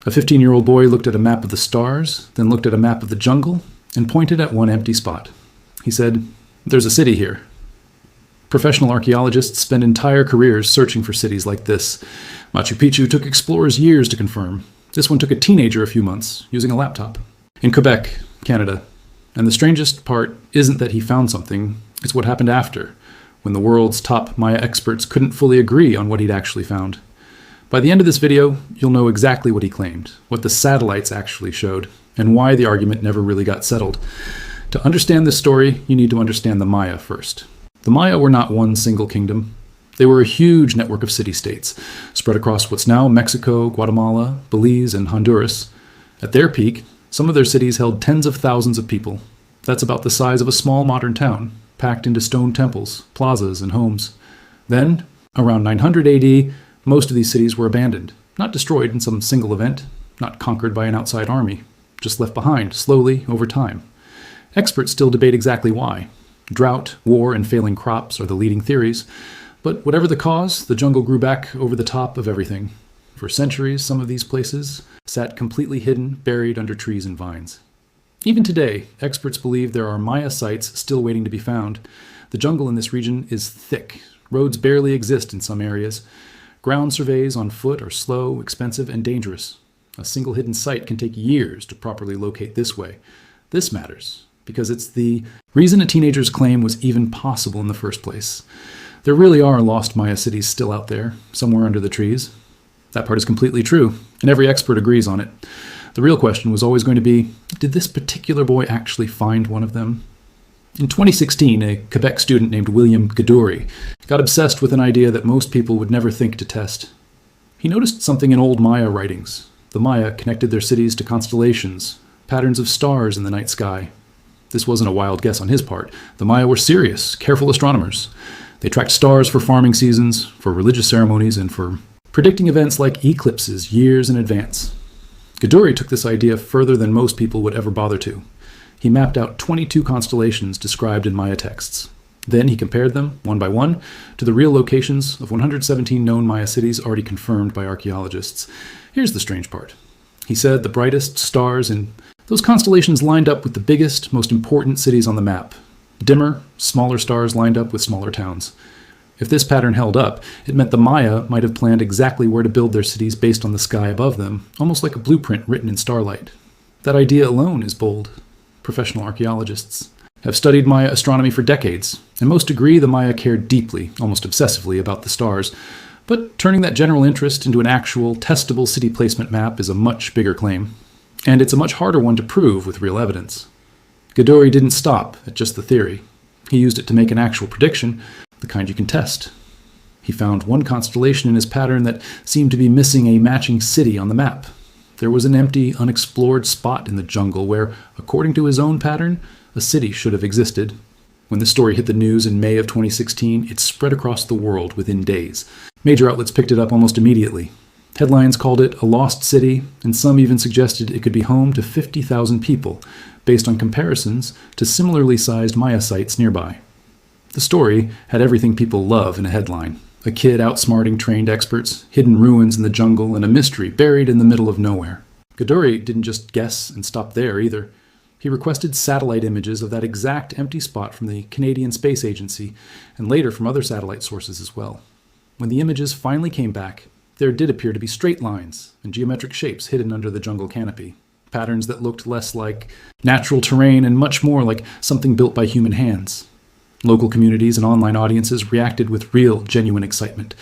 A 15-year-old boy looked at a map of the stars, then looked at a map of the jungle, and pointed at one empty spot. He said, "There's a city here." Professional archaeologists spend entire careers searching for cities like this. Machu Picchu took explorers years to confirm. This one took a teenager a few months, using a laptop. In Quebec, Canada. And the strangest part isn't that he found something, it's what happened after, when the world's top Maya experts couldn't fully agree on what he'd actually found. By the end of this video, you'll know exactly what he claimed, what the satellites actually showed, and why the argument never really got settled. To understand this story, you need to understand the Maya first. The Maya were not one single kingdom. They were a huge network of city-states, spread across what's now Mexico, Guatemala, Belize, and Honduras. At their peak, some of their cities held tens of thousands of people. That's about the size of a small modern town, packed into stone temples, plazas, and homes. Then, around 900 AD, most of these cities were abandoned, not destroyed in some single event, not conquered by an outside army, just left behind, slowly, over time. Experts still debate exactly why. Drought, war, and failing crops are the leading theories, but whatever the cause, the jungle grew back over the top of everything. For centuries, some of these places sat completely hidden, buried under trees and vines. Even today, experts believe there are Maya sites still waiting to be found. The jungle in this region is thick. Roads barely exist in some areas. Ground surveys on foot are slow, expensive, and dangerous. A single hidden site can take years to properly locate this way. This matters, because it's the reason a teenager's claim was even possible in the first place. There really are lost Maya cities still out there, somewhere under the trees. That part is completely true, and every expert agrees on it. The real question was always going to be, did this particular boy actually find one of them? In 2016, a Quebec student named William Gadoury got obsessed with an idea that most people would never think to test. He noticed something in old Maya writings. The Maya connected their cities to constellations, patterns of stars in the night sky. This wasn't a wild guess on his part. The Maya were serious, careful astronomers. They tracked stars for farming seasons, for religious ceremonies, and for predicting events like eclipses years in advance. Gadoury took this idea further than most people would ever bother to. He mapped out 22 constellations described in Maya texts. Then he compared them, one by one, to the real locations of 117 known Maya cities already confirmed by archaeologists. Here's the strange part. He said the brightest stars in those constellations lined up with the biggest, most important cities on the map. Dimmer, smaller stars lined up with smaller towns. If this pattern held up, it meant the Maya might have planned exactly where to build their cities based on the sky above them, almost like a blueprint written in starlight. That idea alone is bold. Professional archaeologists have studied Maya astronomy for decades, and most agree the Maya cared deeply, almost obsessively, about the stars. But turning that general interest into an actual, testable city placement map is a much bigger claim. And it's a much harder one to prove with real evidence. Gadoury didn't stop at just the theory. He used it to make an actual prediction, the kind you can test. He found one constellation in his pattern that seemed to be missing a matching city on the map. There was an empty, unexplored spot in the jungle where, according to his own pattern, a city should have existed. When the story hit the news in May of 2016, it spread across the world within days. Major outlets picked it up almost immediately. Headlines called it a lost city, and some even suggested it could be home to 50,000 people, based on comparisons to similarly sized Maya sites nearby. The story had everything people love in a headline. A kid outsmarting trained experts, hidden ruins in the jungle, and a mystery buried in the middle of nowhere. Gadoury didn't just guess and stop there either. He requested satellite images of that exact empty spot from the Canadian Space Agency, and later from other satellite sources as well. When the images finally came back, there did appear to be straight lines and geometric shapes hidden under the jungle canopy. Patterns that looked less like natural terrain and much more like something built by human hands. Local communities and online audiences reacted with real, genuine excitement.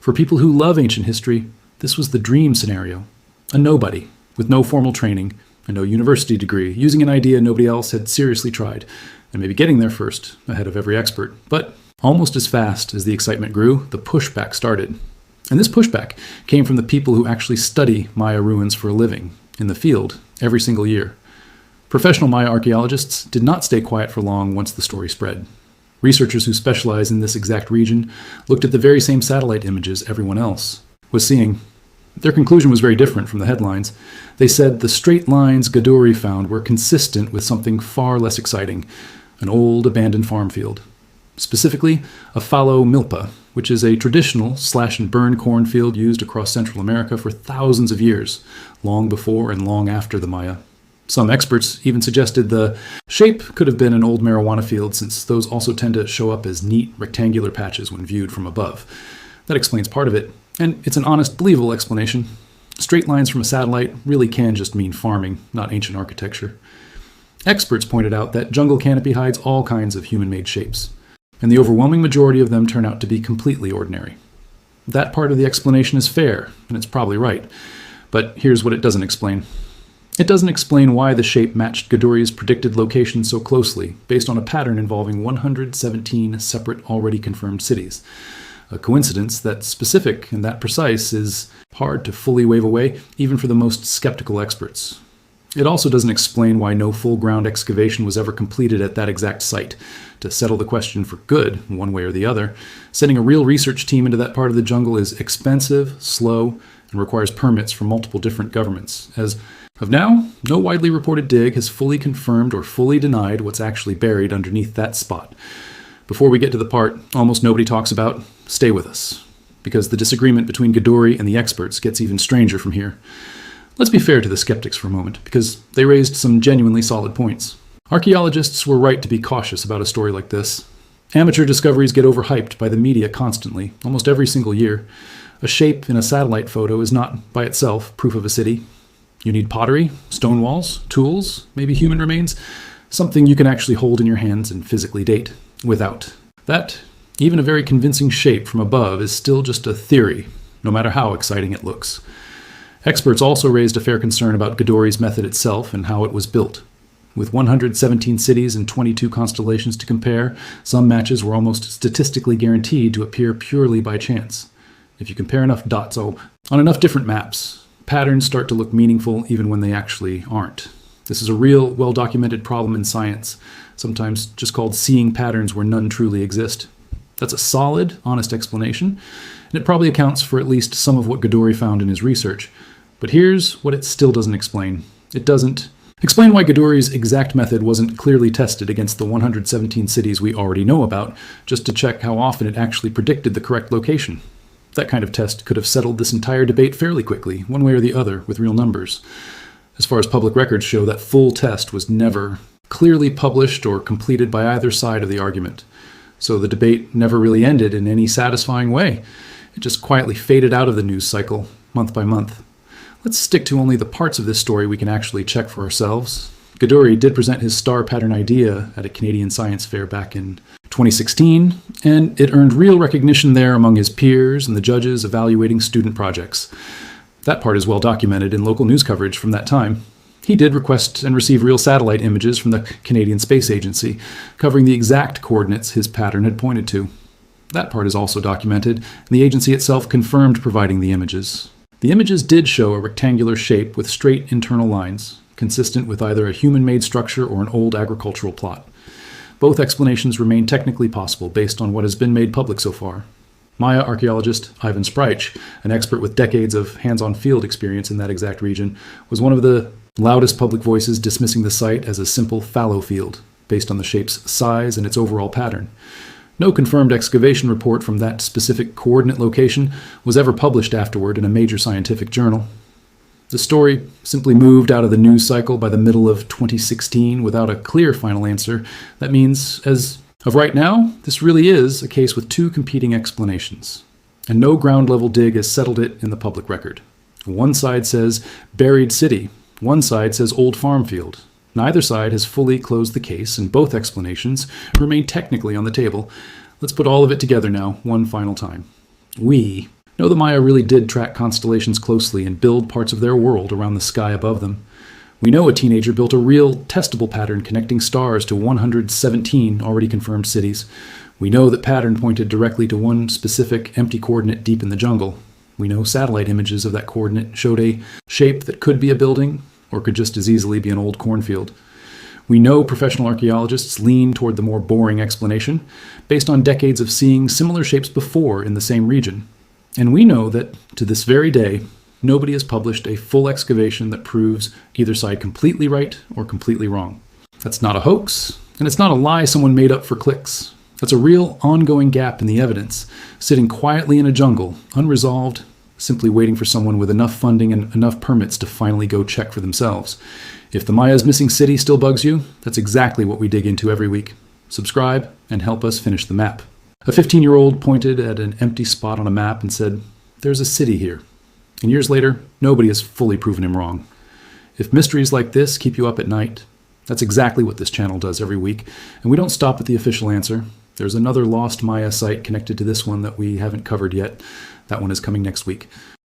For people who love ancient history, this was the dream scenario. A nobody, with no formal training and no university degree, using an idea nobody else had seriously tried, and maybe getting there first, ahead of every expert. But almost as fast as the excitement grew, the pushback started. And this pushback came from the people who actually study Maya ruins for a living, in the field, every single year. Professional Maya archaeologists did not stay quiet for long once the story spread. Researchers who specialize in this exact region looked at the very same satellite images everyone else was seeing. Their conclusion was very different from the headlines. They said the straight lines Gadoury found were consistent with something far less exciting, an old abandoned farm field. specifically a fallow milpa, which is a traditional slash-and-burn cornfield used across Central America for thousands of years, long before and long after the Maya. Some experts even suggested the shape could have been an old marijuana field, since those also tend to show up as neat rectangular patches when viewed from above. That explains part of it, and it's an honest, believable explanation. Straight lines from a satellite really can just mean farming, not ancient architecture. Experts pointed out that jungle canopy hides all kinds of human-made shapes, and the overwhelming majority of them turn out to be completely ordinary. That part of the explanation is fair, and it's probably right, but here's what it doesn't explain. It doesn't explain why the shape matched Gadoury's predicted location so closely, based on a pattern involving 117 separate, already confirmed cities. A coincidence that's specific and that precise is hard to fully wave away, even for the most skeptical experts. It also doesn't explain why no full-ground excavation was ever completed at that exact site to settle the question for good, one way or the other. Sending a real research team into that part of the jungle is expensive, slow, and requires permits from multiple different governments. As of now, no widely reported dig has fully confirmed or fully denied what's actually buried underneath that spot. Before we get to the part almost nobody talks about, stay with us, because the disagreement between Gadoury and the experts gets even stranger from here. Let's be fair to the skeptics for a moment, because they raised some genuinely solid points. Archaeologists were right to be cautious about a story like this. Amateur discoveries get overhyped by the media constantly, almost every single year. A shape in a satellite photo is not, by itself, proof of a city. You need pottery, stone walls, tools, maybe human remains, something you can actually hold in your hands and physically date. Without that, even a very convincing shape from above is still just a theory, no matter how exciting it looks. Experts also raised a fair concern about Gadoury's method itself and how it was built. With 117 cities and 22 constellations to compare, some matches were almost statistically guaranteed to appear purely by chance. If you compare enough dots on enough different maps, patterns start to look meaningful even when they actually aren't. This is a real, well-documented problem in science, sometimes just called seeing patterns where none truly exist. That's a solid, honest explanation, and it probably accounts for at least some of what Gadoury found in his research. But here's what it still doesn't explain. It doesn't explain why Gadoury's exact method wasn't clearly tested against the 117 cities we already know about, just to check how often it actually predicted the correct location. That kind of test could have settled this entire debate fairly quickly, one way or the other, with real numbers. As far as public records show, that full test was never clearly published or completed by either side of the argument. So the debate never really ended in any satisfying way. It just quietly faded out of the news cycle, month by month. Let's stick to only the parts of this story we can actually check for ourselves. Gadoury did present his star pattern idea at a Canadian science fair back in 2016, and it earned real recognition there among his peers and the judges evaluating student projects. That part is well documented in local news coverage from that time. He did request and receive real satellite images from the Canadian Space Agency, covering the exact coordinates his pattern had pointed to. That part is also documented, and the agency itself confirmed providing the images. The images did show a rectangular shape with straight internal lines, consistent with either a human-made structure or an old agricultural plot. Both explanations remain technically possible based on what has been made public so far. Maya archaeologist Ivan Spreich, an expert with decades of hands-on field experience in that exact region, was one of the loudest public voices dismissing the site as a simple fallow field, based on the shape's size and its overall pattern. No confirmed excavation report from that specific coordinate location was ever published afterward in a major scientific journal. The story simply moved out of the news cycle by the middle of 2016 without a clear final answer. That means, as of right now, this really is a case with two competing explanations, and no ground-level dig has settled it in the public record. One side says buried city, one side says old farm field. Neither side has fully closed the case, and both explanations remain technically on the table. Let's put all of it together now, one final time. We know the Maya really did track constellations closely and build parts of their world around the sky above them. We know a teenager built a real, testable pattern connecting stars to 117 already confirmed cities. We know that pattern pointed directly to one specific empty coordinate deep in the jungle. We know satellite images of that coordinate showed a shape that could be a building, or could just as easily be an old cornfield. We know professional archaeologists lean toward the more boring explanation, based on decades of seeing similar shapes before in the same region. And we know that, to this very day, nobody has published a full excavation that proves either side completely right or completely wrong. That's not a hoax, and it's not a lie someone made up for clicks. That's a real ongoing gap in the evidence, sitting quietly in a jungle, unresolved, simply waiting for someone with enough funding and enough permits to finally go check for themselves. If the Maya's missing city still bugs you, that's exactly what we dig into every week. Subscribe and help us finish the map. A 15-year-old pointed at an empty spot on a map and said, "There's a city here." And years later, nobody has fully proven him wrong. If mysteries like this keep you up at night, that's exactly what this channel does every week. And we don't stop at the official answer. There's another lost Maya site connected to this one that we haven't covered yet. That one is coming next week.